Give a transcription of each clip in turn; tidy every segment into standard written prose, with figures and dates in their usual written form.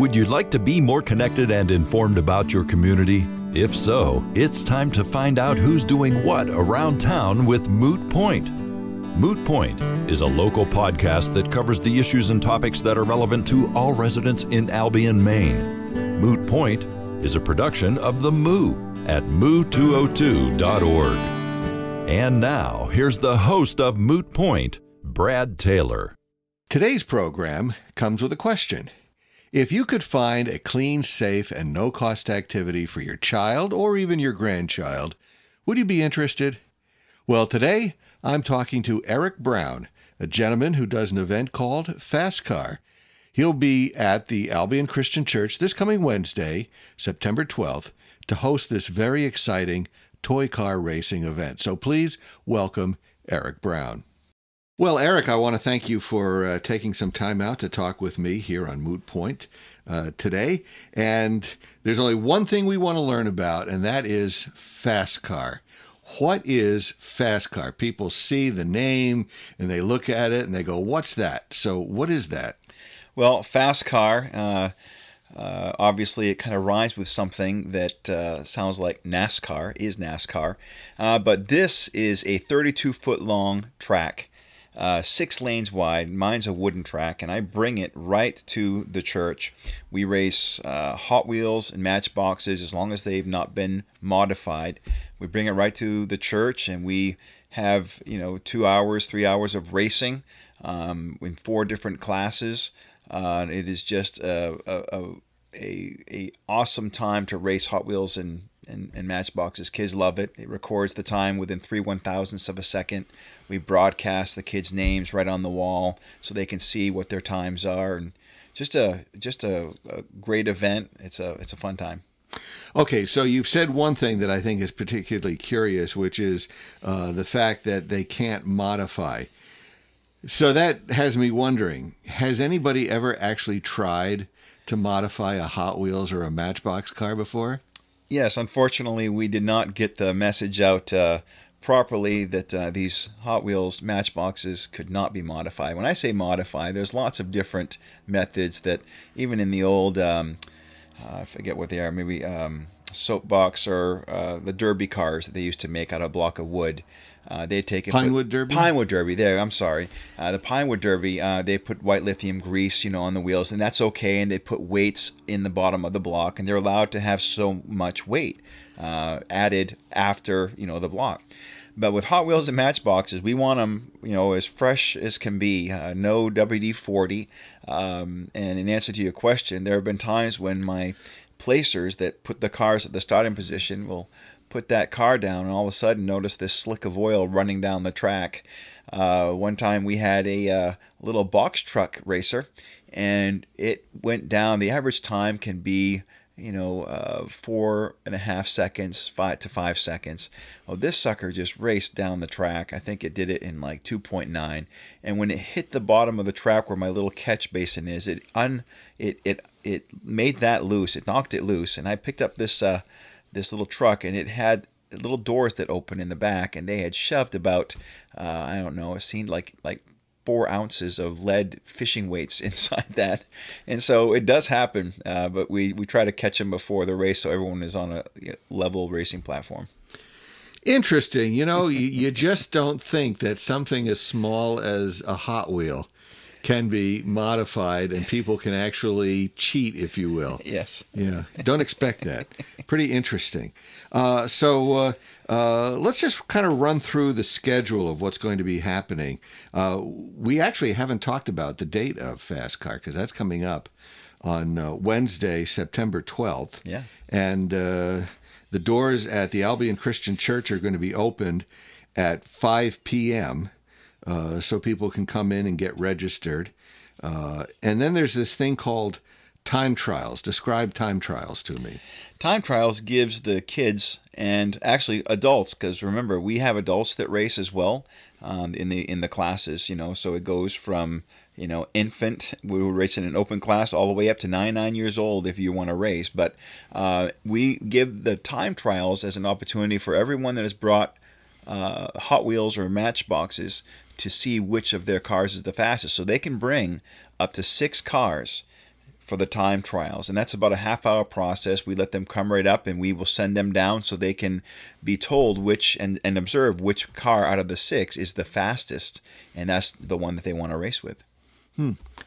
Would you like to be more connected and informed about your community? If so, it's time to find out who's doing what around town with Moot Point. Moot Point is a local podcast that covers the issues and topics that are relevant to all residents in Albion, Maine. Moot Point is a production of The Moo at moo202.org. And now, here's the host of Moot Point, Brad Taylor. Today's program comes with a question. If you could find a clean, safe, and no-cost activity for your child or even your grandchild, would you be interested? Well, today I'm talking to Eric Brown, a gentleman who does an event called Fascar. He'll be at the Albion Christian Church this coming Wednesday, September 12th, to host this very exciting toy car racing event. So please welcome Eric Brown. Well, Eric, I want to thank you for taking some time out to talk with me here on Moot Point today. And there's only one thing we want to learn about, and that is Fascar. What is Fascar? People see the name and they look at it and they go, what's that? So what is that? Well, Fascar, obviously it kind of rhymes with something that sounds like NASCAR, is NASCAR. But this is a 32-foot long track. 6 lanes wide. Mine's a wooden track, and I bring it right to the church. We race Hot Wheels and Matchboxes as long as they've not been modified. We bring it right to the church, and we have 2 hours, 3 hours of racing in 4 different classes. It is just a awesome time to race Hot Wheels and Matchboxes. Kids love it. It records the time within 3/1000ths of a second. We broadcast the kids' names right on the wall so they can see what their times are, and just a great event. It's a fun time. Okay, so you've said one thing that I think is particularly curious, which is the fact that they can't modify. So that has me wondering, has anybody ever actually tried to modify a Hot Wheels or a Matchbox car before? Yes, unfortunately, we did not get the message out properly that these Hot Wheels Matchboxes could not be modified. When I say modify, there's lots of different methods that even in the old, I forget what they are, maybe soapbox or the derby cars that they used to make out of a block of wood. They take it. Pinewood Derby? Pinewood Derby, there, I'm sorry. The Pinewood Derby, they put white lithium grease, on the wheels, and that's okay, and they put weights in the bottom of the block, and they're allowed to have so much weight added after, the block. But with Hot Wheels and Matchboxes, we want them, as fresh as can be, no WD-40. And in answer to your question, there have been times when my placers that put the cars at the starting position will put that car down and all of a sudden notice this slick of oil running down the track. One time we had a little box truck racer, and it went down. The average time can be 4.5 seconds, 5 to 5 seconds. Well, this sucker just raced down the track. I think it did it in like 2.9. And when it hit the bottom of the track where my little catch basin is, it made that loose. It knocked it loose, and I picked up this little truck, and it had little doors that open in the back, and they had shoved about I don't know, it seemed like 4 ounces of lead fishing weights inside that. And so it does happen, but we try to catch them before the race so everyone is on a level racing platform. Interesting. You just don't think that something as small as a Hot Wheel can be modified and people can actually cheat, if you will. Yes. Yeah. Don't expect that. Pretty interesting. So let's just kind of run through the schedule of what's going to be happening. We actually haven't talked about the date of Fascar because that's coming up on Wednesday, September 12th. Yeah. And the doors at the Albion Christian Church are going to be opened at 5 p.m., so people can come in and get registered. And then there's this thing called time trials. Describe time trials to me. Time trials gives the kids and actually adults, because remember, we have adults that race as well in the classes, so it goes from infant, we will race in an open class, all the way up to 99 years old if you want to race. But we give the time trials as an opportunity for everyone that has brought Hot Wheels or Matchboxes to see which of their cars is the fastest. So they can bring up to 6 cars for the time trials, and that's about a half-hour process. We let them come right up, and we will send them down so they can be told which and observe which car out of the 6 is the fastest, and that's the one that they want to race with.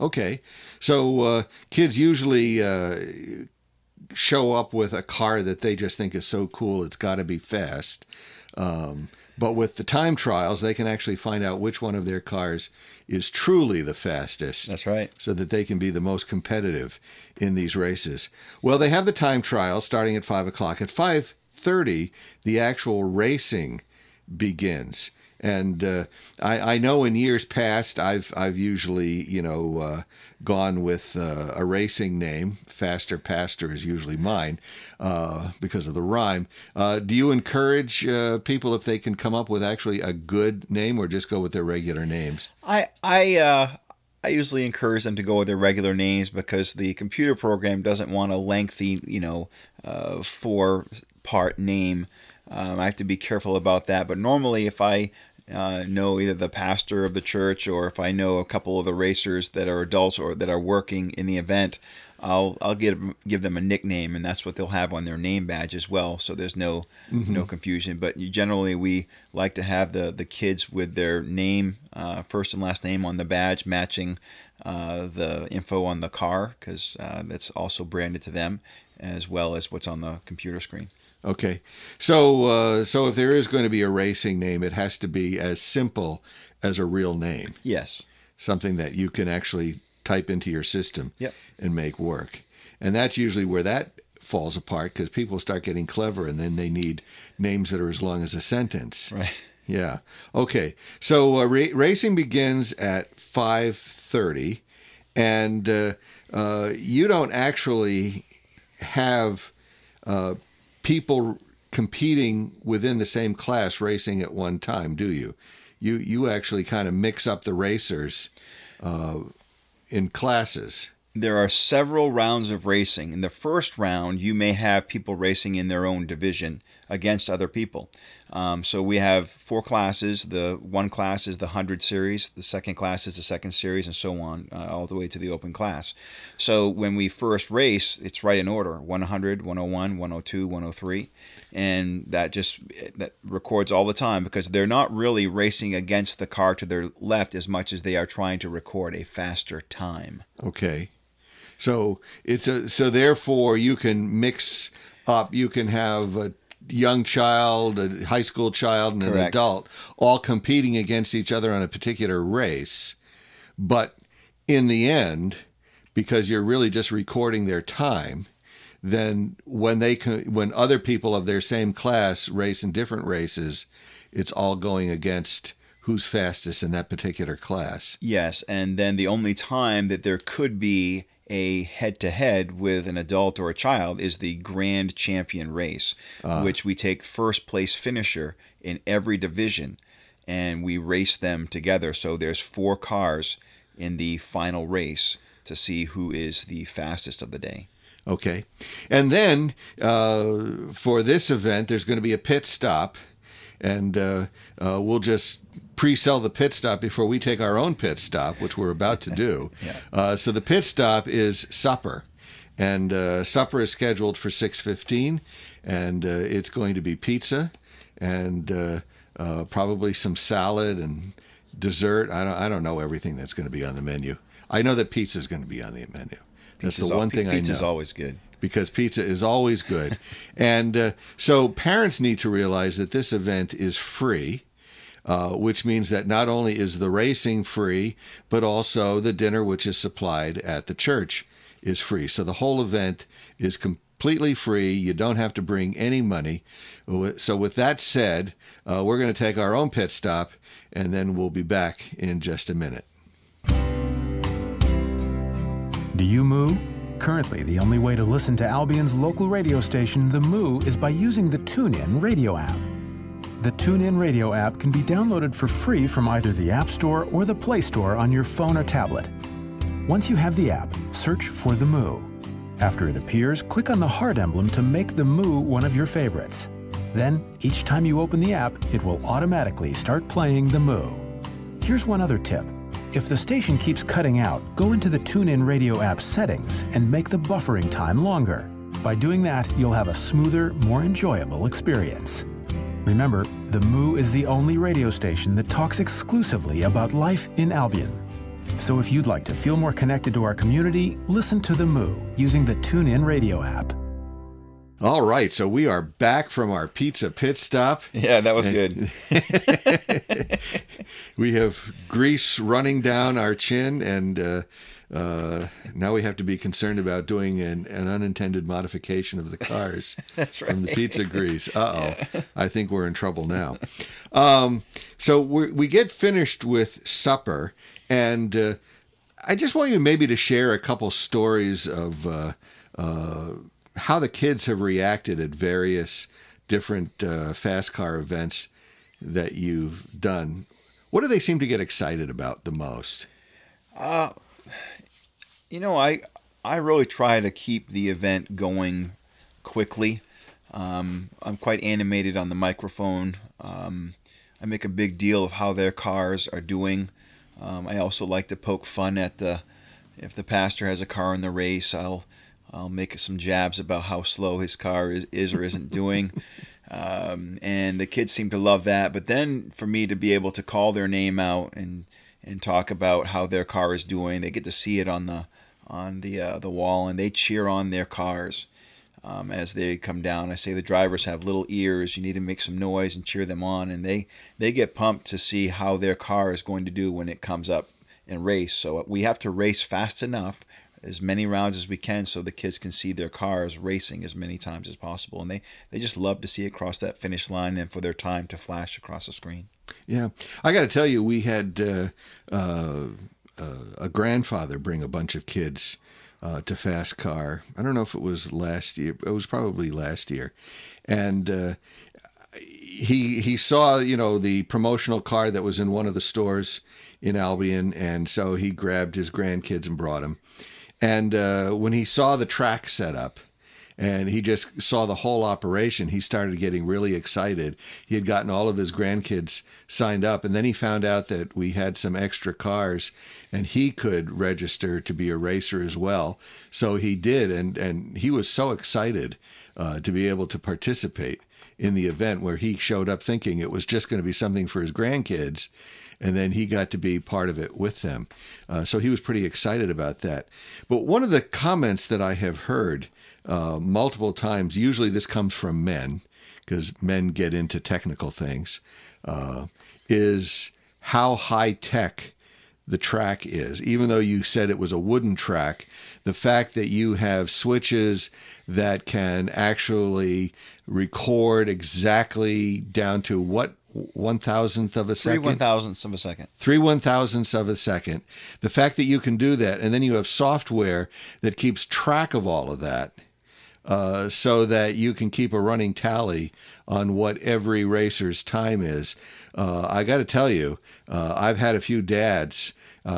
Okay. So kids usually show up with a car that they just think is so cool it's got to be fast. But with the time trials, they can actually find out which one of their cars is truly the fastest. That's right. So that they can be the most competitive in these races. Well, they have the time trials starting at 5 o'clock. At 5:30, the actual racing begins. And I know in years past, I've usually, gone with a racing name. Faster Pastor is usually mine because of the rhyme. Do you encourage people, if they can come up with actually a good name, or just go with their regular names? I usually encourage them to go with their regular names because the computer program doesn't want a lengthy, 4-part name. I have to be careful about that. But normally, if I know either the pastor of the church, or if I know a couple of the racers that are adults or that are working in the event, I'll give them a nickname, and that's what they'll have on their name badge as well. So there's no confusion. But generally, we like to have the kids with their name, first and last name on the badge, matching the info on the car, because that's also branded to them, as well as what's on the computer screen. Okay, so if there is going to be a racing name, it has to be as simple as a real name. Yes. Something that you can actually type into your system and make work. And that's usually where that falls apart, because people start getting clever, and then they need names that are as long as a sentence. Right. Yeah. Okay, so racing begins at 5:30, and you don't actually have people competing within the same class racing at one time, do you? You actually kind of mix up the racers in classes. There are several rounds of racing. In the first round, you may have people racing in their own division against other people. So we have 4 classes. The one class is the 100 series. The second class is the second series, and so on, all the way to the open class. So when we first race, it's right in order: 100, 101, 102, 103. And that records all the time, because they're not really racing against the car to their left as much as they are trying to record a faster time. Okay. So so therefore you can mix up. You can have a young child, a high school child, and an adult all competing against each other on a particular race. But in the end, because you're really just recording their time, then when other people of their same class race in different races, it's all going against who's fastest in that particular class. Yes, and then the only time that there could be a head-to-head with an adult or a child is the Grand Champion race, which we take first place finisher in every division, and we race them together. So there's 4 cars in the final race to see who is the fastest of the day. Okay. And then for this event, there's going to be a pit stop, and we'll just pre-sell the pit stop before we take our own pit stop, which we're about to do. So the pit stop is supper, and supper is scheduled for 6:15, and it's going to be pizza and probably some salad and dessert. I don't know everything that's going to be on the menu. I know that pizza is going to be on the menu. That's the one thing I know. Pizza's always good. Because pizza is always good. And so parents need to realize that this event is free, which means that not only is the racing free, but also the dinner, which is supplied at the church, is free. So the whole event is completely free. You don't have to bring any money. So with that said, we're going to take our own pit stop, and then we'll be back in just a minute. Do you moo? Currently, the only way to listen to Albion's local radio station, The Moo, is by using the TuneIn radio app. The TuneIn radio app can be downloaded for free from either the App Store or the Play Store on your phone or tablet. Once you have the app, search for The Moo. After it appears, click on the heart emblem to make The Moo one of your favorites. Then, each time you open the app, it will automatically start playing The Moo. Here's one other tip. If the station keeps cutting out, go into the TuneIn Radio app settings and make the buffering time longer. By doing that, you'll have a smoother, more enjoyable experience. Remember, the Moo is the only radio station that talks exclusively about life in Albion. So if you'd like to feel more connected to our community, listen to the Moo using the TuneIn Radio app. All right, so we are back from our pizza pit stop. Yeah, that was good. We have grease running down our chin, and now we have to be concerned about doing an unintended modification of the cars. That's right. From the pizza grease. Uh-oh. I think we're in trouble now. So we get finished with supper, and I just want you maybe to share a couple stories of how the kids have reacted at various different Fascar events that you've done. What do they seem to get excited about the most? You know, I really try to keep the event going quickly. I'm quite animated on the microphone. I make a big deal of how their cars are doing. I also like to poke fun at if the pastor has a car in the race, I'll make some jabs about how slow his car is or isn't doing. And the kids seem to love that. But then for me to be able to call their name out and talk about how their car is doing, they get to see it on the wall, and they cheer on their cars as they come down. I say the drivers have little ears. You need to make some noise and cheer them on, and they get pumped to see how their car is going to do when it comes up and race. So we have to race fast enough, as many rounds as we can, so the kids can see their cars racing as many times as possible. And they just love to see it cross that finish line and for their time to flash across the screen. Yeah. I got to tell you, we had a grandfather bring a bunch of kids to Fascar. I don't know if it was last year. It was probably last year. And he saw, the promotional car that was in one of the stores in Albion, and so he grabbed his grandkids and brought them. And when he saw the track set up, and he just saw the whole operation, he started getting really excited. He had gotten all of his grandkids signed up, and then he found out that we had some extra cars, and he could register to be a racer as well. So he did, and he was so excited to be able to participate in the event, where he showed up thinking it was just going to be something for his grandkids, and then he got to be part of it with them. So he was pretty excited about that. But one of the comments that I have heard multiple times, usually this comes from men, because men get into technical things, is how high-tech the track is. Even though you said it was a wooden track, the fact that you have switches that can actually record exactly down to what 1,000th of a second? 3/1000ths of a second. 3/1000ths of a second. The fact that you can do that, and then you have software that keeps track of all of that, so that you can keep a running tally on what every racer's time is. I got to tell you, I've had a few dads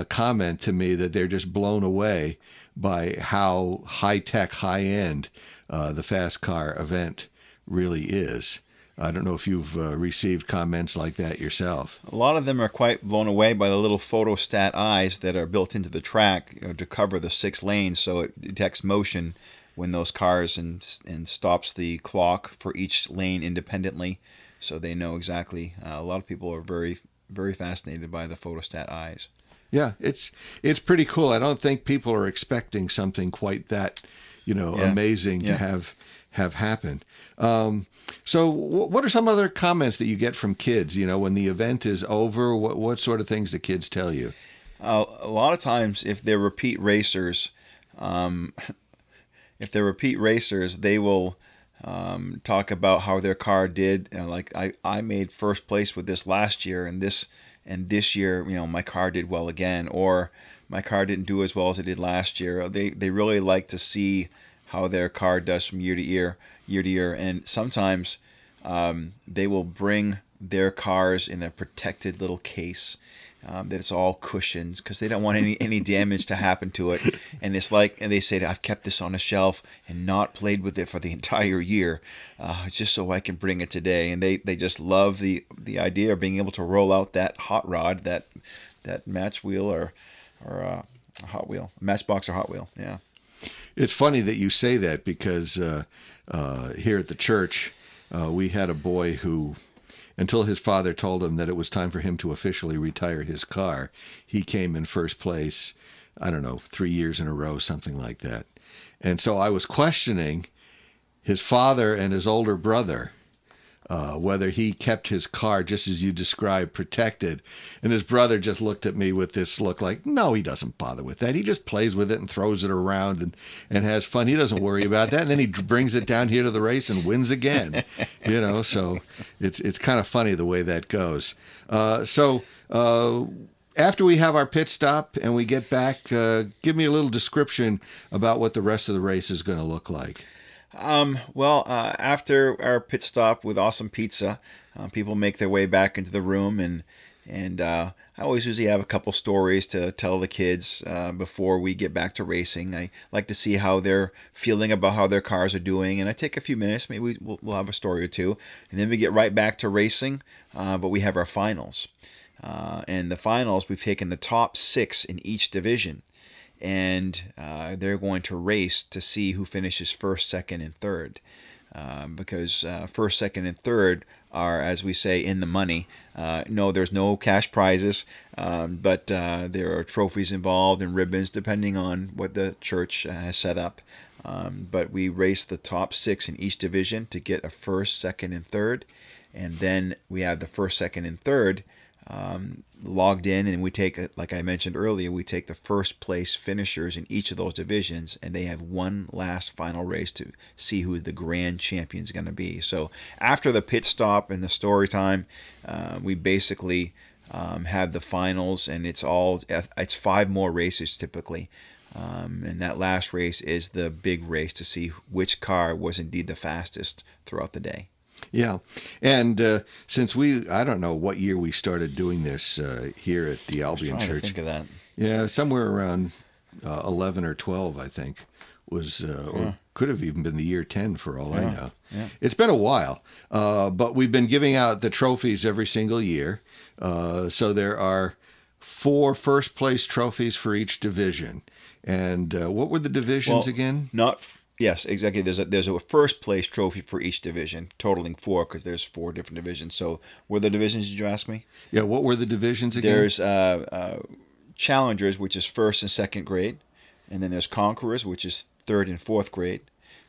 comment to me that they're just blown away by how high-tech, high-end the Fascar event really is. I don't know if you've received comments like that yourself. A lot of them are quite blown away by the little photostat eyes that are built into the track to cover the 6 lanes, so it detects motion when those cars and stops the clock for each lane independently, so they know exactly. A lot of people are very, very fascinated by the photostat eyes. Yeah, it's pretty cool. I don't think people are expecting something quite that, amazing to have happen. So what are some other comments that you get from kids, when the event is over? What sort of things do kids tell you? A lot of times, if they're repeat racers, they will talk about how their car did. Like I made first place with this last year, and this year, my car did well again, or my car didn't do as well as it did last year. They really like to see how their car does from year to year, and sometimes they will bring their cars in a protected little case that it's all cushions, because they don't want any damage to happen to it. And it's like, and they say, I've kept this on a shelf and not played with it for the entire year, just so I can bring it today. And they just love the idea of being able to roll out that hot rod, that that match wheel or a Hot Wheel, Matchbox or Hot Wheel. Yeah. It's funny that you say that because here at the church, we had a boy who, until his father told him that it was time for him to officially retire his car, he came in first place, I don't know, 3 years in a row, something like that. And so I was questioning his father and his older brother, whether he kept his car, just as you described, protected. And his brother just looked at me with this look like, no, he doesn't bother with that. He just plays with it and throws it around and has fun. He doesn't worry about that. And then he brings it down here to the race and wins again. So it's kind of funny the way that goes. After we have our pit stop and we get back, give me a little description about what the rest of the race is going to look like. After our pit stop with awesome pizza, people make their way back into the room, and I always usually have a couple stories to tell the kids before we get back to racing. I like to see how they're feeling about how their cars are doing, and I take a few minutes. Maybe we'll have a story or two, and then we get right back to racing. But we have our finals, and the finals we've taken the top 6 in each division. And they're going to race to see who finishes first, second, and third. Because first, second, and third are, as we say, in the money. No, there's no cash prizes, but there are trophies involved and ribbons, depending on what the church has set up. But we race the top 6 in each division to get a first, second, and third. And then we have the first, second, and third logged in, and we take, like I mentioned earlier, we take the first place finishers in each of those divisions, and they have one last final race to see who the grand champion is going to be. So after the pit stop and the story time, we basically have the finals, and it's 5 more races typically. And that last race is the big race to see which car was indeed the fastest throughout the day. Yeah. And since I don't know what year we started doing this here at the Albion Church. To think of that. Yeah, somewhere around 11 or 12, I think, was, or could have even been the year 10 for all I know. Yeah. It's been a while, but we've been giving out the trophies every single year. So there are 4 first place trophies for each division. And what were the divisions again? Yes, exactly. There's a first place trophy for each division, totaling 4 because there's 4 different divisions. So, were the divisions, did you ask me? Yeah, what were the divisions again? There's Challengers, which is 1st and 2nd grade, and then there's Conquerors, which is 3rd and 4th grade,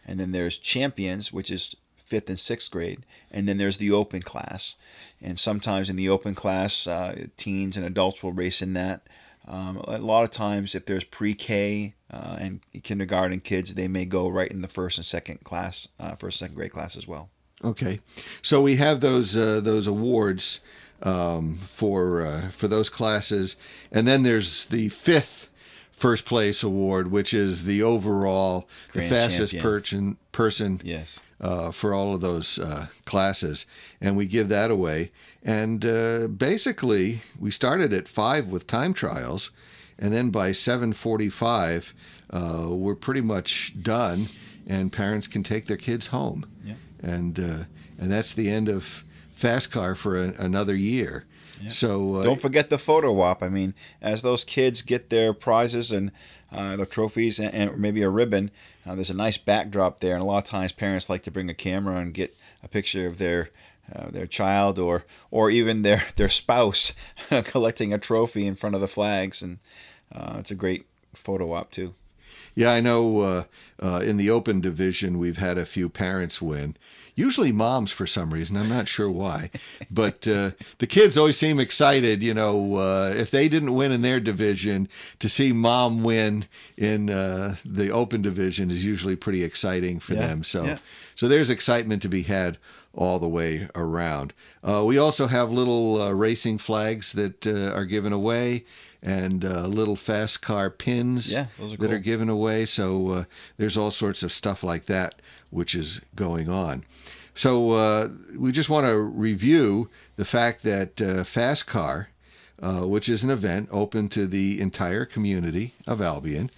and then there's Champions, which is 5th and 6th grade, and then there's the Open class. And sometimes in the Open class, teens and adults will race in that. A lot of times, if there's pre-K and kindergarten kids, they may go right in the 1st and 2nd class, 1st and 2nd grade class as well. Okay, so we have those awards for those classes, and then there's the 5th first place award, which is the overall Grand the fastest person. Yes. For all of those classes, and we give that away. And basically, we started at 5 with time trials, and then by 7:45, we're pretty much done, and parents can take their kids home. Yeah. And that's the end of Fascar for another year. Yeah. So don't forget the photo op. I mean, as those kids get their prizes and the trophies and maybe a ribbon, there's a nice backdrop there, and a lot of times parents like to bring a camera and get a picture of their child or even their spouse collecting a trophy in front of the flags, and it's a great photo op too. Yeah, I know in the Open division we've had a few parents win. Usually moms for some reason. I'm not sure why. But the kids always seem excited, if they didn't win in their division, to see mom win in the Open division is usually pretty exciting for them. So there's excitement to be had all the way around. We also have little racing flags that are given away, and little Fascar pins that are given away. So there's all sorts of stuff like that which is going on. So we just want to review the fact that Fascar which is an event open to the entire community of Albion.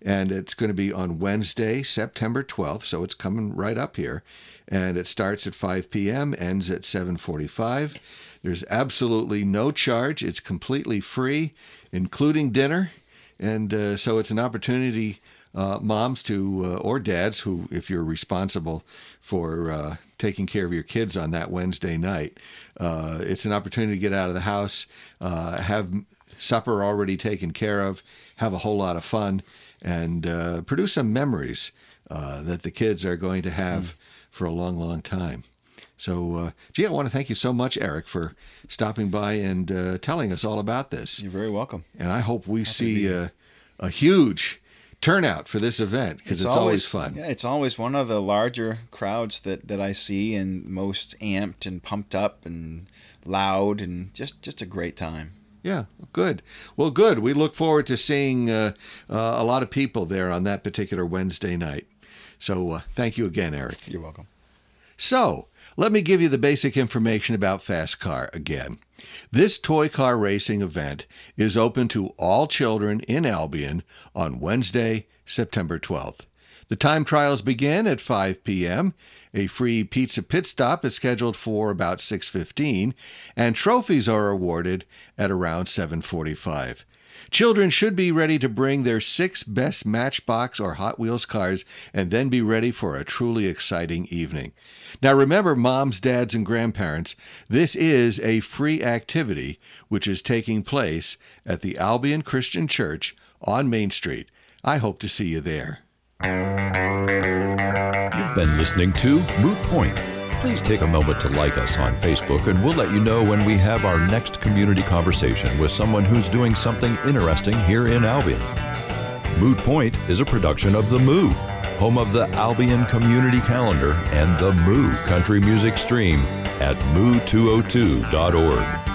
And it's going to be on Wednesday, September 12th, so it's coming right up here. And it starts at 5 p.m., ends at 7:45. There's absolutely no charge. It's completely free, including dinner. And so it's an opportunity, moms to or dads, who, if you're responsible for taking care of your kids on that Wednesday night, it's an opportunity to get out of the house, have supper already taken care of, have a whole lot of fun, and produce some memories that the kids are going to have for a long, long time. So, gee, I want to thank you so much, Eric, for stopping by and telling us all about this. You're very welcome. And I hope we see a huge turnout for this event, because it's always fun. Yeah, it's always one of the larger crowds that I see, and most amped and pumped up and loud, and just a great time. Yeah, good. Well, good. We look forward to seeing a lot of people there on that particular Wednesday night. So thank you again, Eric. You're welcome. So let me give you the basic information about Fascar again. This toy car racing event is open to all children in Albion on Wednesday, September 12th. The time trials begin at 5 p.m. A free pizza pit stop is scheduled for about 6:15, and trophies are awarded at around 7:45. Children should be ready to bring their 6 best Matchbox or Hot Wheels cars and then be ready for a truly exciting evening. Now remember, moms, dads, and grandparents, this is a free activity which is taking place at the Albion Christian Church on Main Street. I hope to see you there. You've been listening to Moot Point. Please take a moment to like us on Facebook, and we'll let you know when we have our next community conversation with someone who's doing something interesting here in Albion. Moot Point is a production of The Moo, home of the Albion Community Calendar and the Moo Country Music Stream at moo202.org.